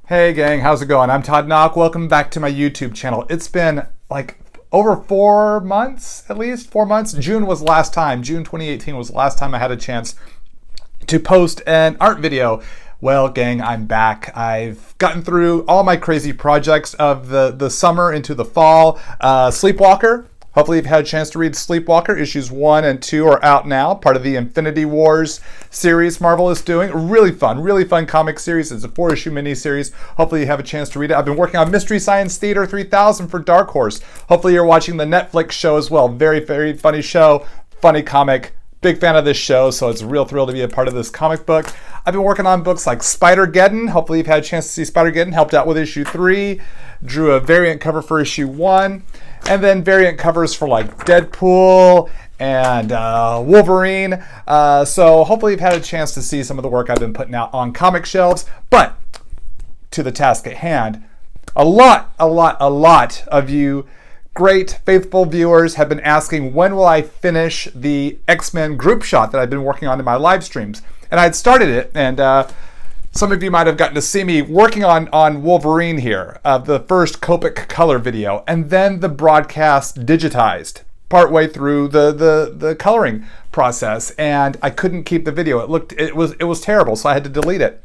Hey gang, how's it going? I'm Todd Nauck. Welcome back to my YouTube channel. It's been like over 4 months, at least 4 months. June was the last time. June 2018 was the last time I had a chance to post an art video. Well, gang, I'm back. I've gotten through all my crazy projects of the summer into the fall. Sleepwalker. Hopefully you've had a chance to read Sleepwalker. Issues 1 and 2 are out now, part of the Infinity Wars series Marvel is doing. Really fun comic series. It's a 4-issue miniseries. Hopefully you have a chance to read it. I've been working on Mystery Science Theater 3000 for Dark Horse. Hopefully you're watching the Netflix show as well. Very funny show, funny comic. Big fan of this show, so it's a real thrill to be a part of this comic book. I've been working on books like Spider-Geddon. Hopefully you've had a chance to see Spider-Geddon. Helped out with issue 3. Drew a variant cover for issue 1. And then variant covers for like Deadpool and Wolverine. So hopefully you've had a chance to see some of the work I've been putting out on comic shelves. But to the task at hand, a lot of you great, faithful viewers have been asking, when will I finish the X-Men group shot that I've been working on in my live streams? And I'd started it, and some of you might have gotten to see me working on Wolverine here, the first Copic color video, and then the broadcast digitized partway through the coloring process, and I couldn't keep the video. It was terrible, so I had to delete it.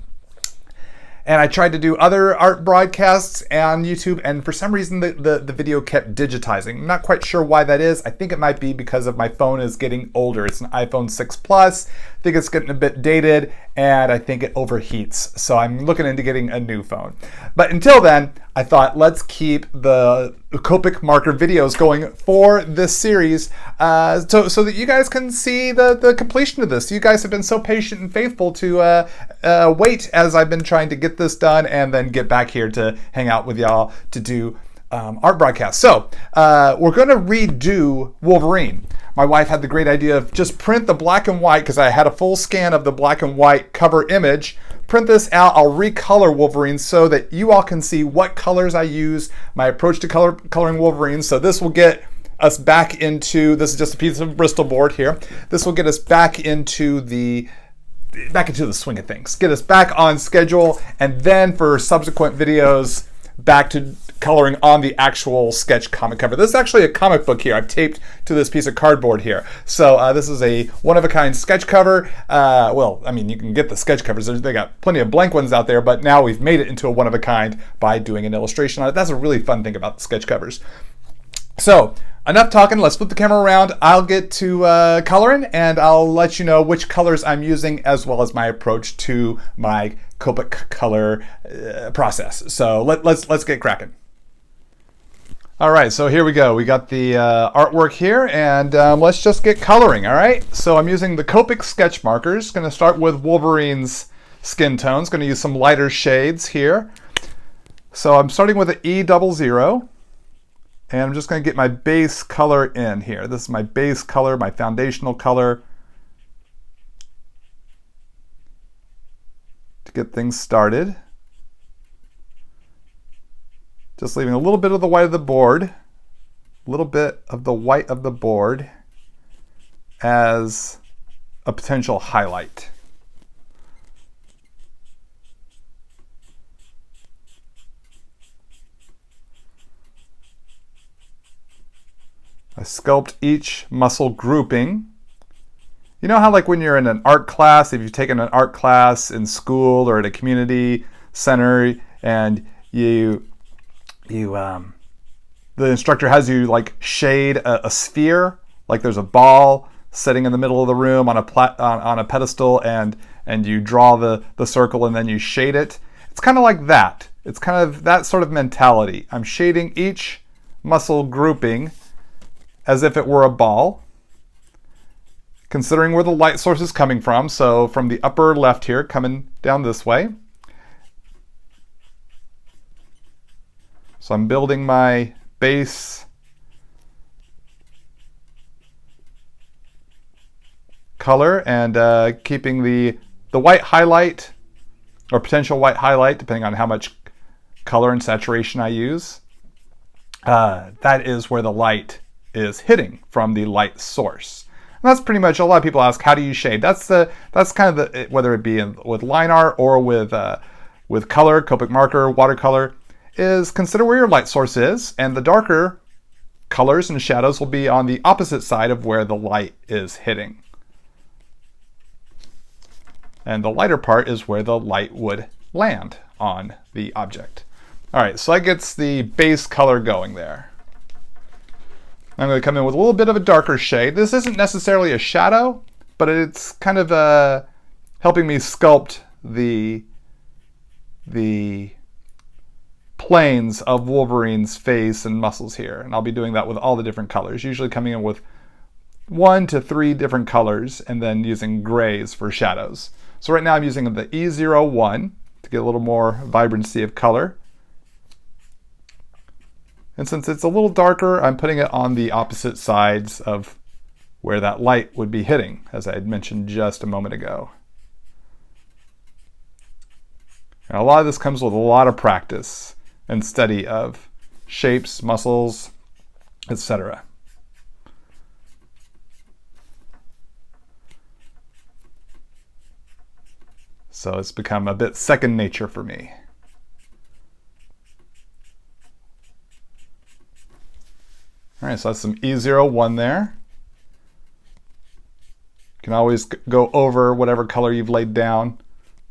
And I tried to do other art broadcasts on YouTube, and for some reason the video kept digitizing. I'm not quite sure why that is. I think it might be because of my phone is getting older. It's an iPhone 6 Plus. I think it's getting a bit dated, and I think it overheats. So I'm looking into getting a new phone. But until then, I thought let's keep the Copic marker videos going for this series so that you guys can see the completion of this. You guys have been so patient and faithful to wait as I've been trying to get this done and then get back here to hang out with y'all to do art broadcasts. So we're going to redo Wolverine. My wife had the great idea of just print the black and white, because I had a full scan of the black and white cover image. Print this out. I'll recolor Wolverine so that you all can see what colors I use, my approach to coloring Wolverine. So this will get us back into, this is just a piece of Bristol board here. This will get us back into the swing of things. Get us back on schedule, and then for subsequent videos, back to coloring on the actual sketch comic cover. This is actually a comic book here. I've taped to this piece of cardboard here. So this is a one-of-a-kind sketch cover. Well, I mean, you can get the sketch covers. They got plenty of blank ones out there, but now we've made it into a one-of-a-kind by doing an illustration on it. That's a really fun thing about the sketch covers. So enough talking. Let's flip the camera around. I'll get to coloring, and I'll let you know which colors I'm using, as well as my approach to my Copic color process. So let's get cracking. All right, so here we go. We got the artwork here, and let's just get coloring, all right? So I'm using the Copic sketch markers. Going to start with Wolverine's skin tones. Going to use some lighter shades here. So I'm starting with an E00, and I'm just going to get my base color in here. This is my base color, my foundational color, to get things started. Just leaving a little bit of the white of the board, a little bit of the white of the board as a potential highlight. I sculpt each muscle grouping. You know how, like, when you're in an art class, if you've taken an art class in school or at a community center, and the instructor has you like shade a sphere, like there's a ball sitting in the middle of the room on a pedestal, and you draw the circle and then you shade it. It's kind of like that. It's kind of that sort of mentality. I'm shading each muscle grouping as if it were a ball, considering where the light source is coming from. So from the upper left here, coming down this way. So I'm building my base color and keeping the white highlight, or potential white highlight, depending on how much color and saturation I use. That is where the light is hitting from the light source. And that's pretty much, a lot of people ask, how do you shade? That's kind of the, whether it be with line art or with with color, Copic marker, watercolor, is consider where your light source is, and the darker colors and shadows will be on the opposite side of where the light is hitting. And the lighter part is where the light would land on the object. All right, so that gets the base color going there. I'm going to come in with a little bit of a darker shade. This isn't necessarily a shadow, but it's kind of helping me sculpt the planes of Wolverine's face and muscles here. And I'll be doing that with all the different colors, usually coming in with 1 to 3 different colors and then using grays for shadows. So right now I'm using the E01 to get a little more vibrancy of color. And since it's a little darker, I'm putting it on the opposite sides of where that light would be hitting, as I had mentioned just a moment ago. And a lot of this comes with a lot of practice and study of shapes, muscles, etc. So it's become a bit second nature for me. All right, so that's some E01 there. You can always go over whatever color you've laid down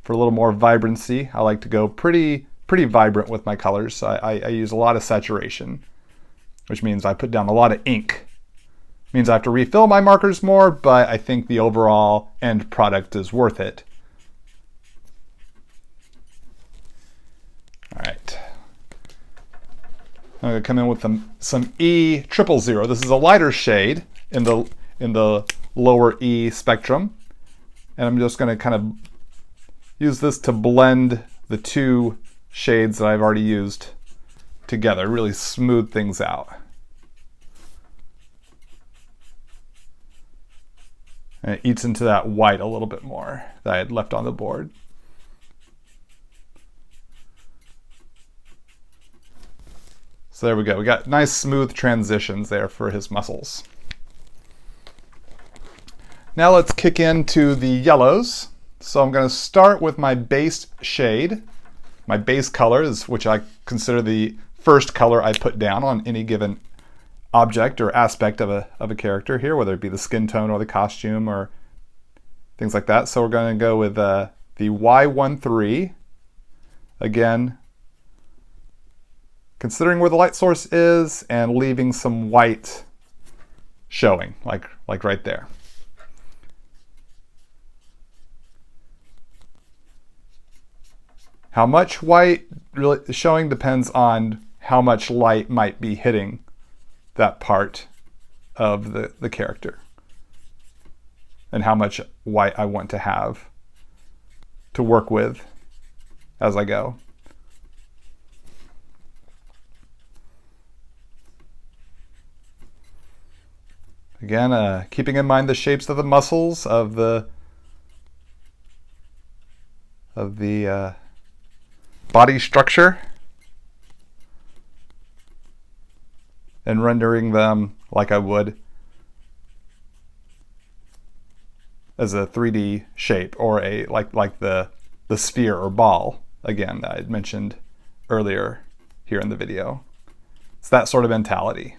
for a little more vibrancy. I like to go pretty vibrant with my colors. So I use a lot of saturation, which means I put down a lot of ink. It means I have to refill my markers more, but I think the overall end product is worth it. All right. I'm going to come in with some E000. This is a lighter shade in the lower E spectrum. And I'm just going to kind of use this to blend the two shades that I've already used together, really smooth things out. And it eats into that white a little bit more that I had left on the board. So there we go. We got nice smooth transitions there for his muscles. Now let's kick into the yellows. So I'm going to start with my base shade, my base colors, which I consider the first color I put down on any given object or aspect of a character here, whether it be the skin tone or the costume or things like that. So we're going to go with the Y13. Again, considering where the light source is and leaving some white showing, like right there. How much white really showing depends on how much light might be hitting that part of the character and how much white I want to have to work with as I go. Again, keeping in mind the shapes of the muscles of the body structure and rendering them like I would as a 3D shape or a like the sphere or ball, again, that I had mentioned earlier here in the video. It's that sort of mentality.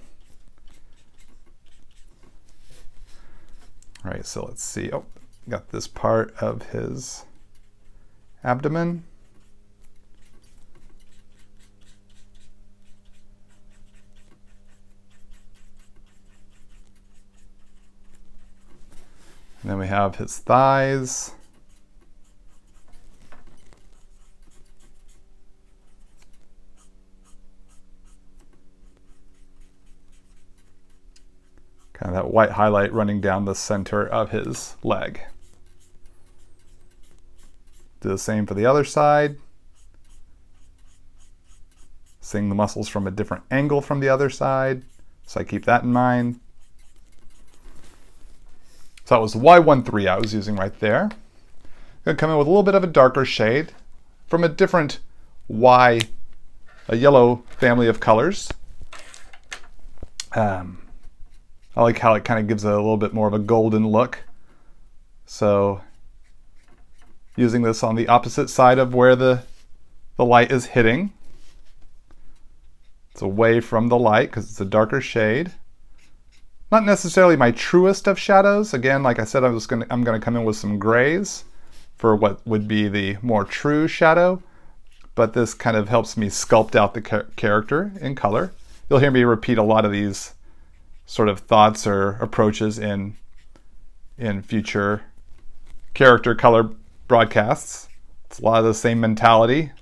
All right, so let's see. Oh, got this part of his abdomen. And then we have his thighs. Kind of that white highlight running down the center of his leg. Do the same for the other side. Seeing the muscles from a different angle from the other side. So I keep that in mind. So that was the Y13 I was using right there. I'm going to come in with a little bit of a darker shade from a different a yellow family of colors. I like how it kind of gives a little bit more of a golden look. So using this on the opposite side of where the the light is hitting. It's away from the light because it's a darker shade. Not necessarily my truest of shadows. Again, like I said, I'm going to come in with some grays for what would be the more true shadow. But this kind of helps me sculpt out the character in color. You'll hear me repeat a lot of these sort of thoughts or approaches in future character color broadcasts. It's a lot of the same mentality.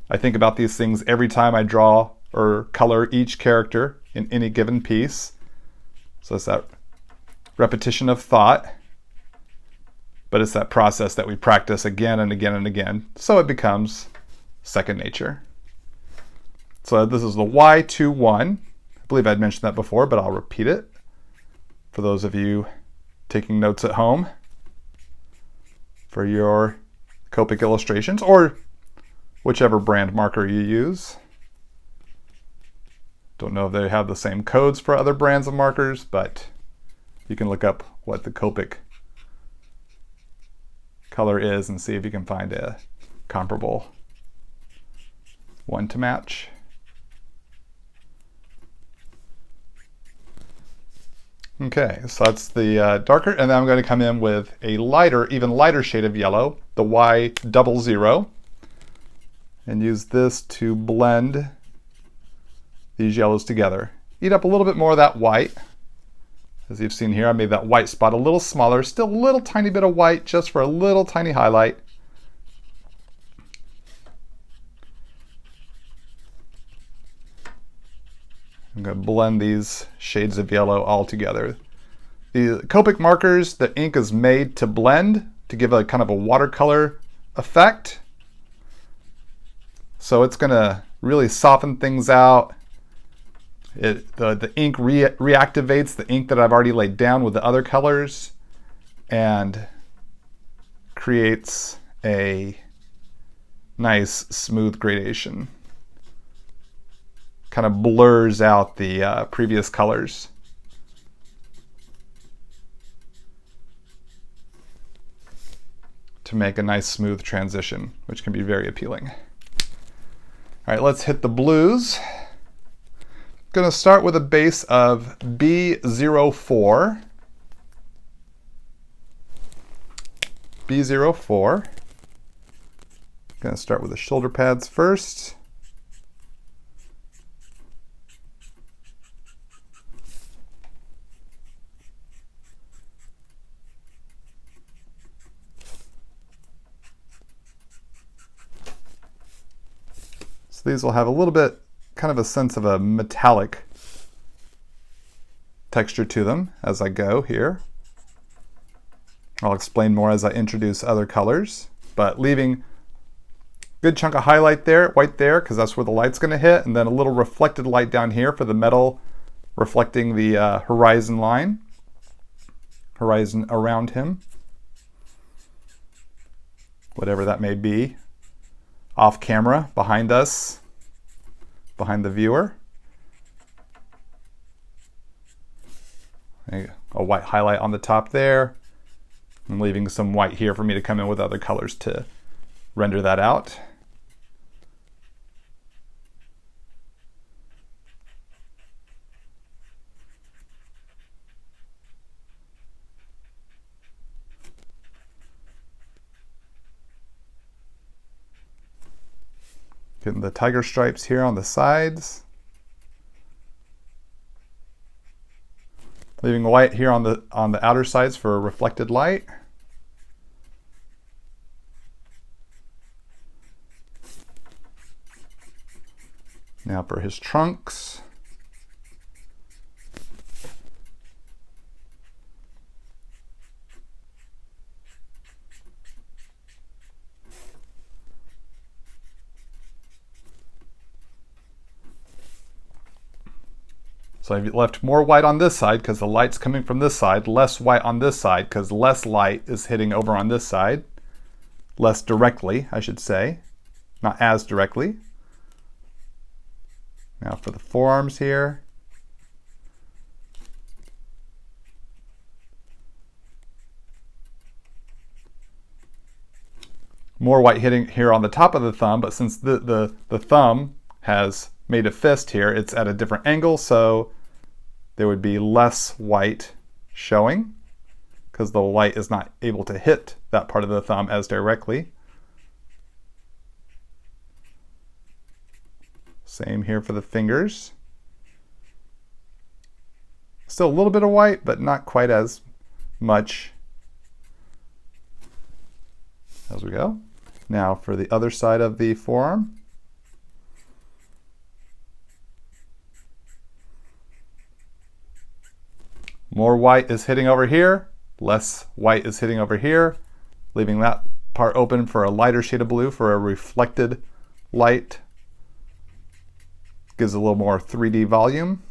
I think about these things every time I draw or color each character in any given piece. So it's that repetition of thought, but it's that process that we practice again and again and again, so it becomes second nature. So this is the Y21. I believe I'd mentioned that before, but I'll repeat it for those of you taking notes at home for your Copic illustrations, or whichever brand marker you use. Don't know if they have the same codes for other brands of markers, but you can look up what the Copic color is and see if you can find a comparable one to match. Okay, so that's the darker, and then I'm going to come in with a lighter, even lighter shade of yellow, the Y00, and use this to blend these yellows together. Eat up a little bit more of that white. As you've seen here, I made that white spot a little smaller, still a little tiny bit of white just for a little tiny highlight. I'm going to blend these shades of yellow all together. The Copic markers, the ink is made to blend, to give a kind of a watercolor effect. So it's going to really soften things out. The ink reactivates the ink that I've already laid down with the other colors and creates a nice smooth gradation. Kind of blurs out the previous colors. To make a nice smooth transition, which can be very appealing. All right, let's hit the blues. Going to start with a base of B04. B04. Going to start with the shoulder pads first. So these will have a little bit, kind of a sense of a metallic texture to them as I go here. I'll explain more as I introduce other colors, but leaving a good chunk of highlight there, white there, because that's where the light's going to hit, and then a little reflected light down here for the metal reflecting the horizon line, horizon around him, whatever that may be, off camera, behind us, behind the viewer. A white highlight on the top there. I'm leaving some white here for me to come in with other colors to render that out. Getting the tiger stripes here on the sides. Leaving white here on the outer sides for reflected light. Now for his trunks. So I've left more white on this side because the light's coming from this side, less white on this side because less light is hitting over on this side. Less directly, I should say, not as directly. Now for the forearms here. more white hitting here on the top of the thumb, but since the thumb has made a fist here, it's at a different angle, so there would be less white showing because the light is not able to hit that part of the thumb as directly. Same here for the fingers. Still a little bit of white, but not quite as much. As we go. Now for the other side of the forearm. More white is hitting over here, less white is hitting over here, leaving that part open for a lighter shade of blue for a reflected light. Gives a little more 3D volume.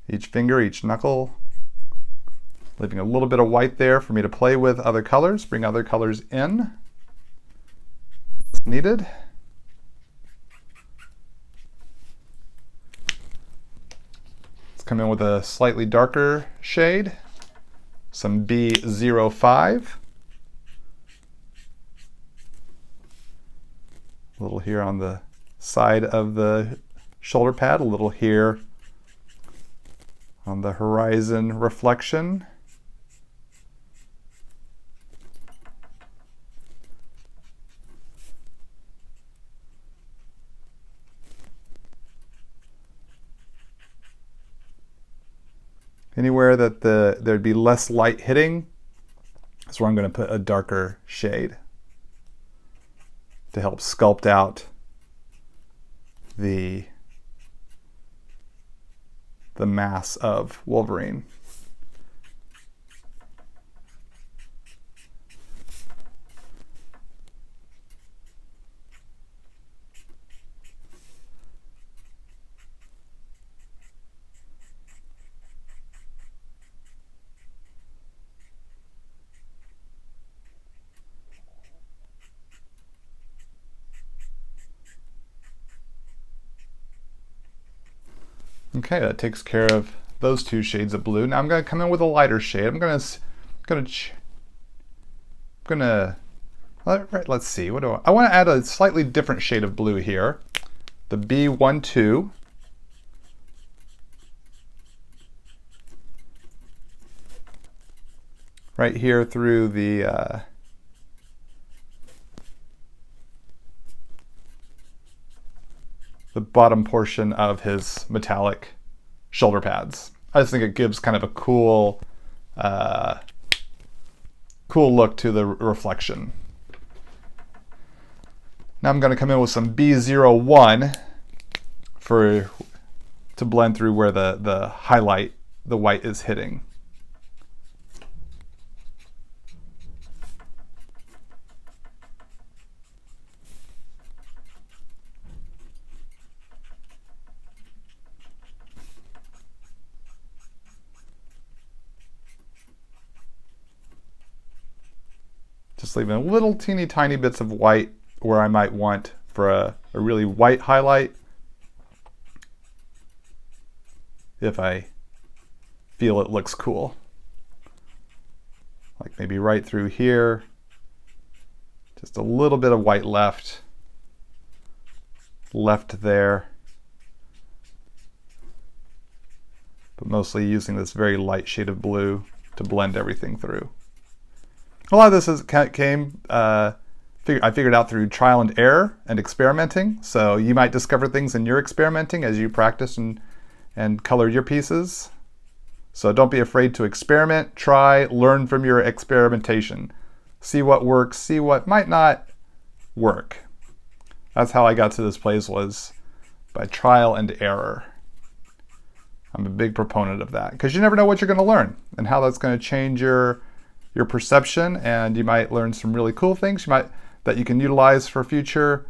Each finger, each knuckle, leaving a little bit of white there for me to play with other colors, bring other colors in as needed. Let's come in with a slightly darker shade, some B05. A little here on the side of the shoulder pad, a little here on the horizon reflection. Anywhere that there'd be less light hitting is where I'm going to put a darker shade to help sculpt out the mass of Wolverine. Okay, that takes care of those two shades of blue. Now I'm going to come in with a lighter shade. Let's see. I want to add a slightly different shade of blue here. The B12. Right here through the bottom portion of his metallic shoulder pads. I just think it gives kind of a cool look to the reflection. Now I'm going to come in with some B01 to blend through where the highlight, the white is hitting. Just leaving a little teeny tiny bits of white where I might want for a really white highlight if I feel it looks cool. Like maybe right through here, just a little bit of white left there, but mostly using this very light shade of blue to blend everything through. A lot of this I figured out through trial and error and experimenting. So you might discover things in your experimenting as you practice and color your pieces. So don't be afraid to experiment, try, learn from your experimentation. See what works, see what might not work. That's how I got to this place, was by trial and error. I'm a big proponent of that because you never know what you're going to learn and how that's going to change your perception, and you might learn some really cool things that you can utilize for future.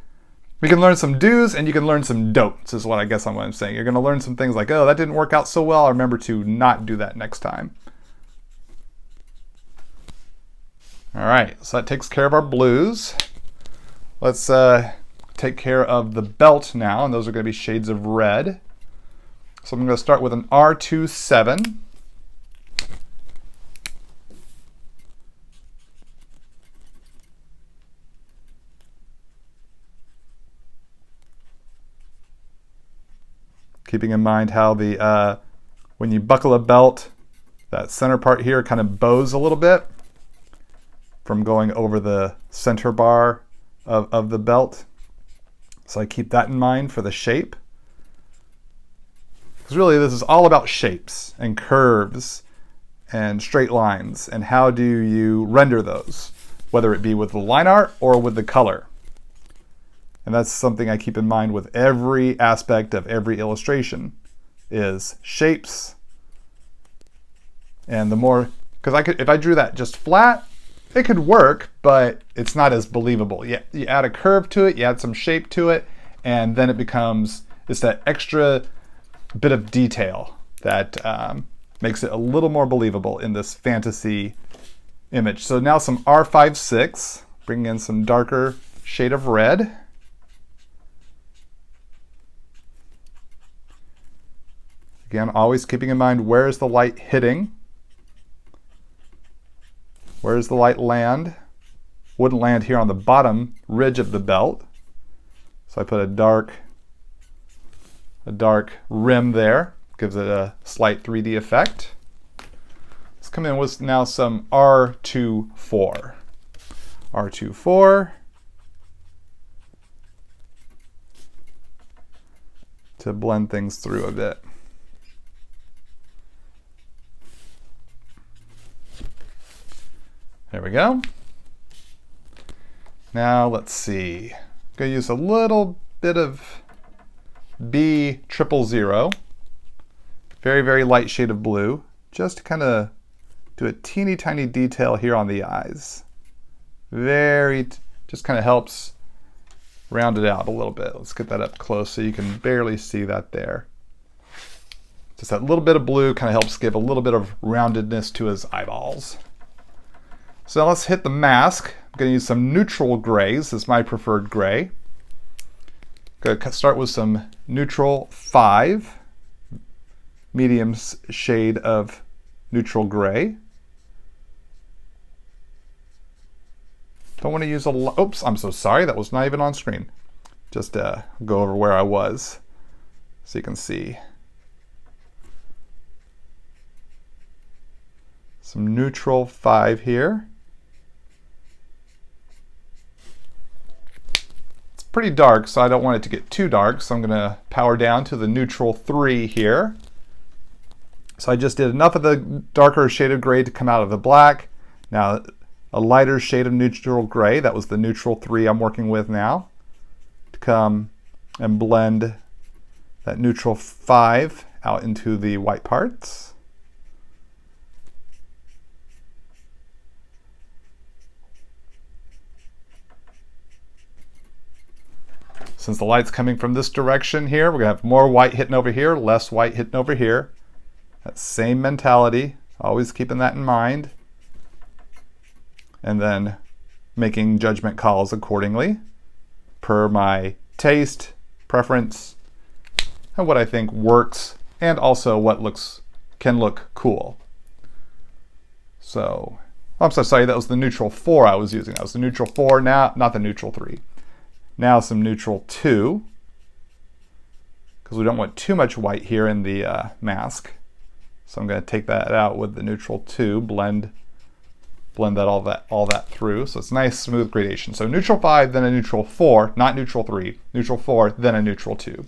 We can learn some do's and you can learn some don'ts, is what I guess I'm saying. You're going to learn some things like, oh, that didn't work out so well. I remember to not do that next time. All right, so that takes care of our blues. Let's take care of the belt now, and those are going to be shades of red. So I'm going to start with an R27. Keeping in mind how the when you buckle a belt, that center part here kind of bows a little bit from going over the center bar of the belt. So I keep that in mind for the shape. Because really this is all about shapes and curves and straight lines, and how do you render those, whether it be with the line art or with the color. And that's something I keep in mind with every aspect of every illustration, is shapes. And the more, because if I drew that just flat, it could work, but it's not as believable. You add a curve to it, you add some shape to it, and then it's that extra bit of detail that makes it a little more believable in this fantasy image. So now some R56, bringing in some darker shade of red. Again, always keeping in mind, where is the light hitting? Where does the light land? Wouldn't land here on the bottom ridge of the belt. So I put a dark rim there, gives it a slight 3D effect. Let's come in with now some R24. R24. To blend things through a bit. There we go. Now let's see. I'm going to use a little bit of B000. Very, very light shade of blue. Just to kind of do a teeny tiny detail here on the eyes. Just kind of helps round it out a little bit. Let's get that up close so you can barely see that there. Just that little bit of blue kind of helps give a little bit of roundedness to his eyeballs. So now let's hit the mask. I'm going to use some neutral grays. This is my preferred gray. Going to start with some neutral 5, medium shade of neutral gray. Don't want to use a lot. Oops, I'm so sorry. That was not even on screen. Just go over where I was so you can see. Some neutral 5 here. Pretty dark, so I don't want it to get too dark, so I'm going to power down to the neutral 3 here. So I just did enough of the darker shade of gray to come out of the black. Now a lighter shade of neutral gray, that was the neutral 3 I'm working with now, to come and blend that neutral 5 out into the white parts. Since the light's coming from this direction here, we're going to have more white hitting over here, less white hitting over here. That same mentality, always keeping that in mind. And then making judgment calls accordingly per my taste, preference, and what I think works, and also what can look cool. So, I'm so sorry, that was the neutral 4 I was using. That was the neutral 4 now, not the neutral 3. Now some neutral 2, because we don't want too much white here in the mask. So I'm going to take that out with the neutral 2, blend all that through. So it's nice smooth gradation. So neutral 5, then a neutral 4, not neutral 3, neutral 4, then a neutral 2.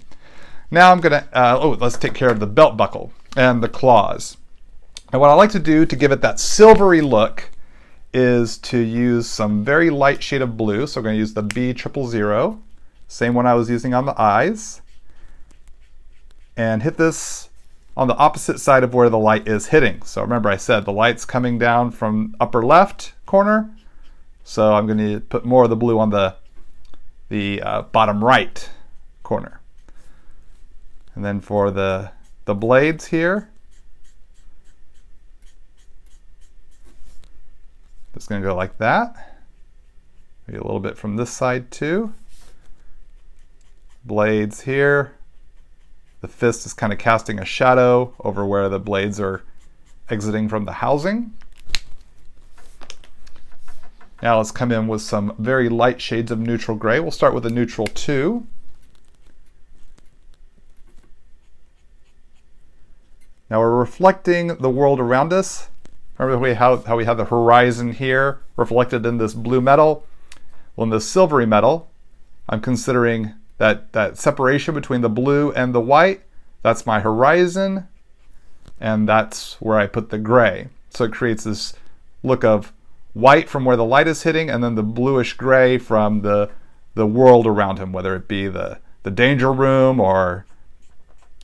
Now I'm going to, let's take care of the belt buckle and the claws. And what I like to do to give it that silvery look is to use some very light shade of blue. So I'm going to use the B000, same one I was using on the eyes, and hit this on the opposite side of where the light is hitting. So remember I said the light's coming down from upper left corner, so I'm going to put more of the blue on the bottom right corner. And then for the blades here, it's going to go like that. Maybe a little bit from this side too. Blades here. The fist is kind of casting a shadow over where the blades are exiting from the housing. Now let's come in with some very light shades of neutral gray. We'll start with a neutral 2. Now we're reflecting the world around us. Remember how we have the horizon here reflected in this blue metal? Well, in this silvery metal, I'm considering that separation between the blue and the white. That's my horizon, and that's where I put the gray. So it creates this look of white from where the light is hitting, and then the bluish gray from the world around him, whether it be the danger room or,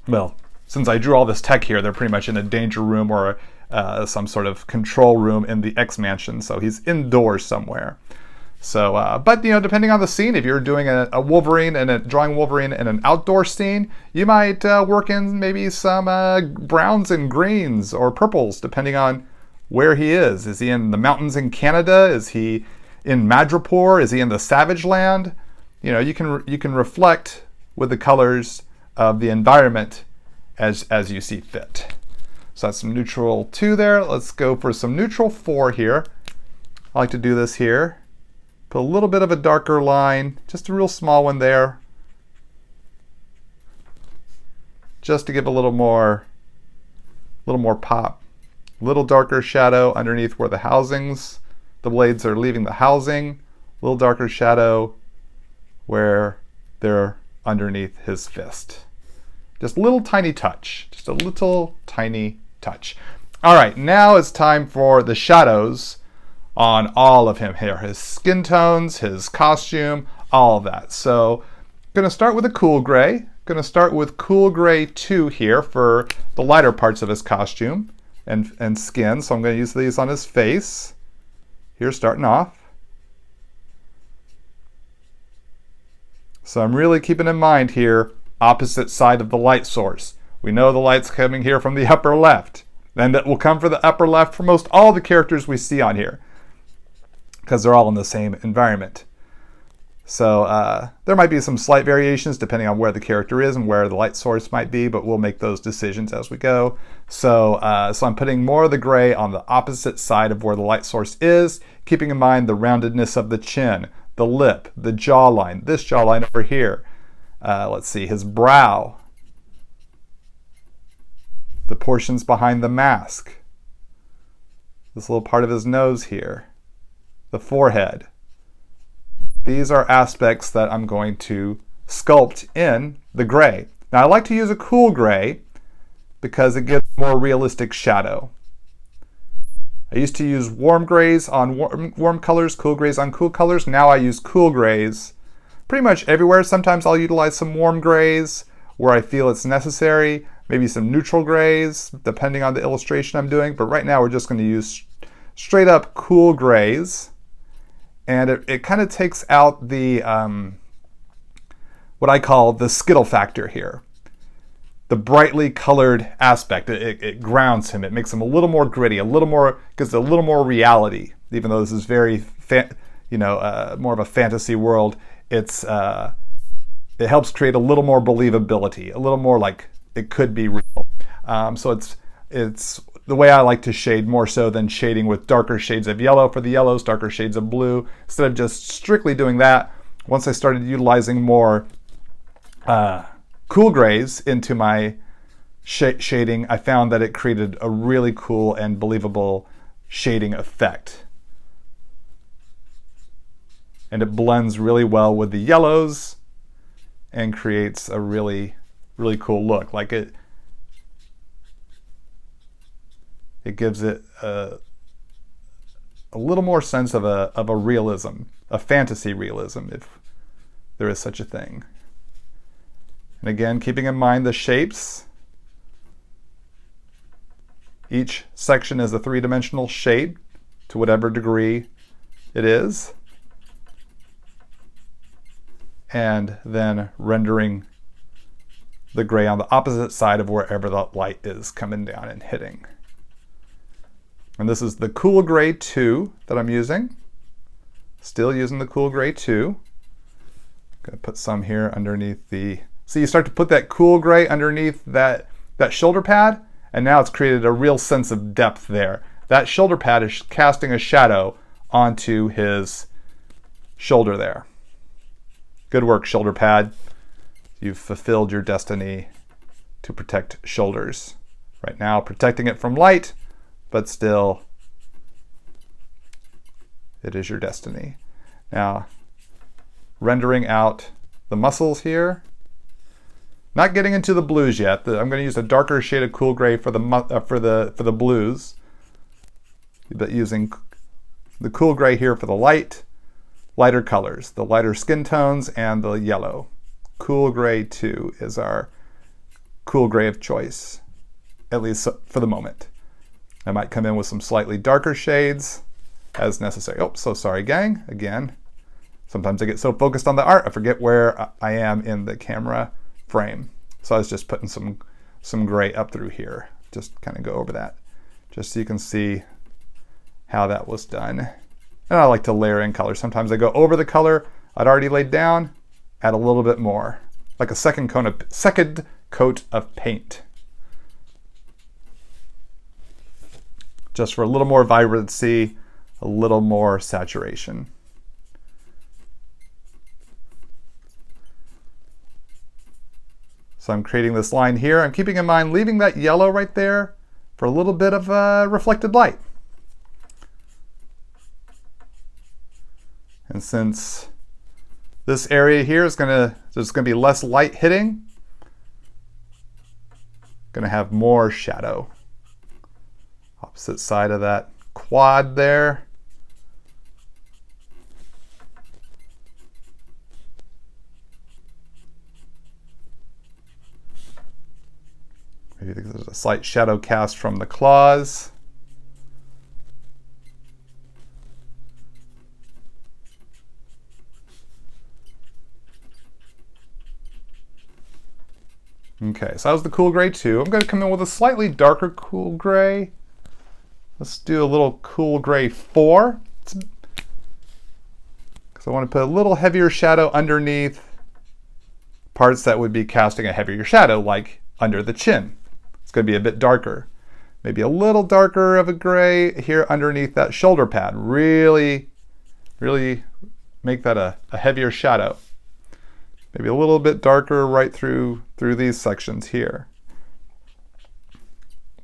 well, since I drew all this tech here, they're pretty much in a danger room or some sort of control room in the X Mansion. So he's indoors somewhere. So, but depending on the scene, if you're doing a Wolverine and drawing Wolverine in an outdoor scene, you might work in maybe some browns and greens or purples, depending on where he is. Is he in the mountains in Canada? Is he in Madripoor? Is he in the Savage Land? You can reflect with the colors of the environment as you see fit. So that's some neutral 2 there. Let's go for some neutral 4 here. I like to do this here. Put a little bit of a darker line, just a real small one there, just to give a little more pop. A little darker shadow underneath where the blades are leaving the housing. A little darker shadow where they're underneath his fist. Just a little tiny touch, just a little tiny touch. All right, now it's time for the shadows on all of him here, his skin tones, his costume, all of that. So I'm going to start with a cool gray. Going to start with cool gray 2 here for the lighter parts of his costume and skin. So I'm going to use these on his face. Here, starting off. So I'm really keeping in mind here, opposite side of the light source. We know the light's coming here from the upper left. And it will come from the upper left for most all the characters we see on here, because they're all in the same environment. So there might be some slight variations depending on where the character is and where the light source might be, but we'll make those decisions as we go. So I'm putting more of the gray on the opposite side of where the light source is, keeping in mind the roundedness of the chin, the lip, the jawline, this jawline over here. Let's see, his brow, the portions behind the mask, this little part of his nose here, the forehead. These are aspects that I'm going to sculpt in the gray. Now I like to use a cool gray because it gives more realistic shadow. I used to use warm grays on warm colors, cool grays on cool colors. Now I use cool grays pretty much everywhere. Sometimes I'll utilize some warm grays where I feel it's necessary, maybe some neutral grays depending on the illustration I'm doing. But right now we're just going to use straight up cool grays. And it kind of takes out the, what I call the Skittle factor here. The brightly colored aspect, it grounds him. It makes him a little more gritty, gives it a little more reality. Even though this is very, more of a fantasy world, it helps create a little more believability, a little more like it could be real. So it's the way I like to shade more so than shading with darker shades of yellow for the yellows, darker shades of blue. Instead of just strictly doing that, once I started utilizing more cool grays into my shading, I found that it created a really cool and believable shading effect. And it blends really well with the yellows and creates a really, really cool look. Like it gives it a little more sense of a realism, a fantasy realism, if there is such a thing. And again, keeping in mind the shapes. Each section is a three-dimensional shape to whatever degree it is. And then rendering the gray on the opposite side of wherever the light is coming down and hitting. And this is the Cool Gray 2 that I'm using. Still using the Cool Gray 2. Gonna put some here underneath the So you start to put that cool gray underneath that shoulder pad, and now it's created a real sense of depth there. That shoulder pad is casting a shadow onto his shoulder there. Good work, shoulder pad. You've fulfilled your destiny to protect shoulders. Right now, protecting it from light, but still, it is your destiny. Now, rendering out the muscles here. Not getting into the blues yet. I'm going to use a darker shade of cool gray for the blues, but using the cool gray here for the lighter colors, the lighter skin tones and the yellow. Cool gray 2 is our cool gray of choice, at least for the moment. I might come in with some slightly darker shades as necessary. Oh, so sorry, gang. Again, sometimes I get so focused on the art, I forget where I am in the camera frame. So I was just putting some gray up through here. Just kind of go over that, just so you can see how that was done. And I like to layer in color. Sometimes I go over the color I'd already laid down, add a little bit more, like a second coat of paint. Just for a little more vibrancy, a little more saturation. So I'm creating this line here. I'm keeping in mind leaving that yellow right there for a little bit of reflected light. And since this area here is there's gonna be less light hitting, gonna have more shadow. Opposite side of that quad there. Maybe there's a slight shadow cast from the claws. Okay, so that was the cool gray 2. I'm going to come in with a slightly darker cool gray. Let's do a little cool gray 4. Because I want to put a little heavier shadow underneath parts that would be casting a heavier shadow, like under the chin. It's going to be a bit darker. Maybe a little darker of a gray here underneath that shoulder pad. Really make that a heavier shadow. Maybe a little bit darker right through these sections here.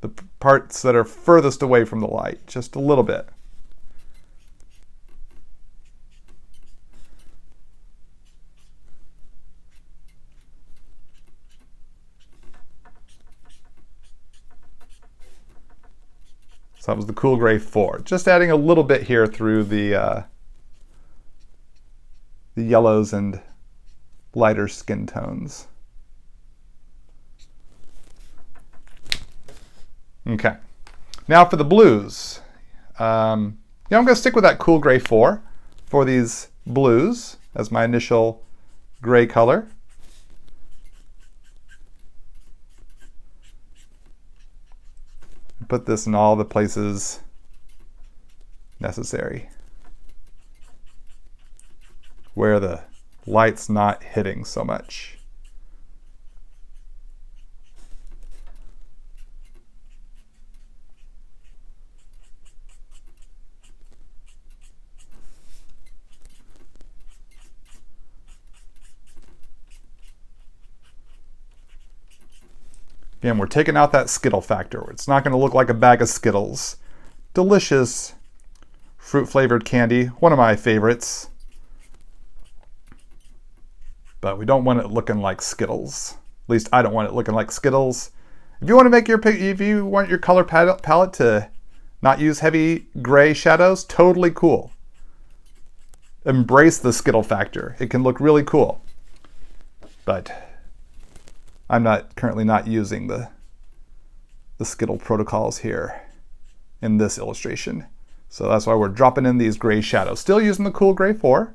The parts that are furthest away from the light, just a little bit. So that was the cool gray 4. Just adding a little bit here through the yellows and lighter skin tones. Okay, now for the blues. I'm going to stick with that cool gray 4 for these blues as my initial gray color. Put this in all the places necessary where the light's not hitting so much. Again, we're taking out that Skittle factor. It's not going to look like a bag of Skittles. Delicious fruit-flavored candy, one of my favorites. But we don't want it looking like Skittles. At least I don't want it looking like Skittles. If you want your color palette to not use heavy gray shadows, totally cool. Embrace the Skittle factor. It can look really cool. But I'm currently not using the Skittle protocols here in this illustration. So that's why we're dropping in these gray shadows. Still using the cool gray 4.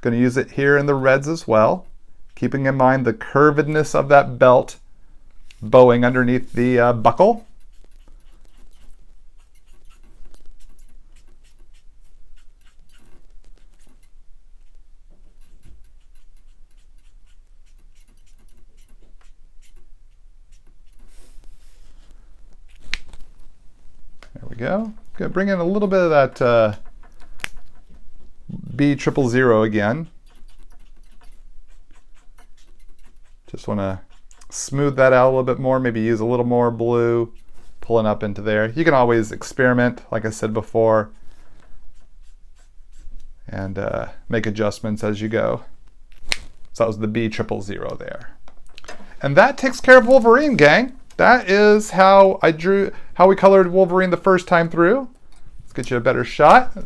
Going to use it here in the reds as well. Keeping in mind the curvedness of that belt bowing underneath the buckle. we go. Good. Bring in a little bit of that B000 again. Just want to smooth that out a little bit more, maybe use a little more blue, pulling up into there. You can always experiment, like I said before, and make adjustments as you go. So that was the B000 there. And that takes care of Wolverine, gang. That is how we colored Wolverine the first time through. Let's get you a better shot.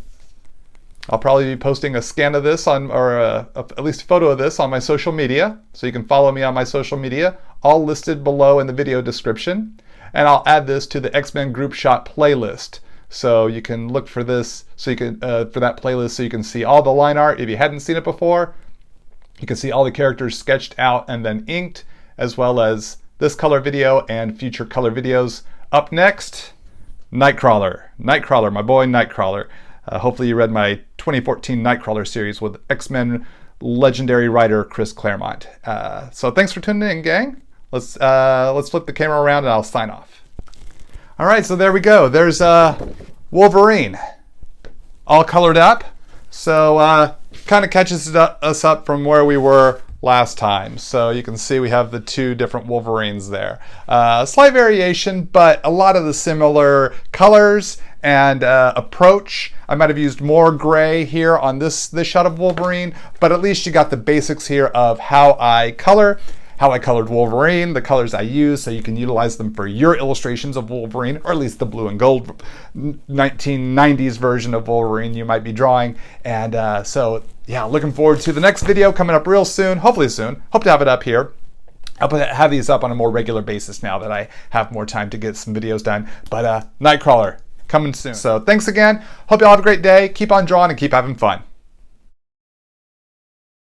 I'll probably be posting a scan of this or at least a photo of this on my social media. So you can follow me on my social media, all listed below in the video description. And I'll add this to the X-Men Group Shot playlist. So you can look for this, so you can for that playlist, so you can see all the line art. If you hadn't seen it before, you can see all the characters sketched out and then inked, as well as this color video and future color videos. Up next, Nightcrawler. Nightcrawler, my boy Nightcrawler. Hopefully you read my 2014 Nightcrawler series with X-Men legendary writer Chris Claremont. So thanks for tuning in, gang. Let's flip the camera around and I'll sign off. All right, so there we go. There's Wolverine, all colored up. So kind of catches us up from where we were last time. So you can see we have the two different Wolverines there. Slight variation, but a lot of the similar colors and approach. I might have used more gray here on this shot of Wolverine, but at least you got the basics here of how I color, how I colored Wolverine, the colors I use, so you can utilize them for your illustrations of Wolverine, or at least the blue and gold 1990s version of Wolverine you might be drawing. And so yeah, looking forward to the next video coming up real soon, hopefully soon. Hope to have it up here. I'll have these up on a more regular basis now that I have more time to get some videos done. But Nightcrawler, coming soon. So thanks again. Hope you all have a great day. Keep on drawing and keep having fun.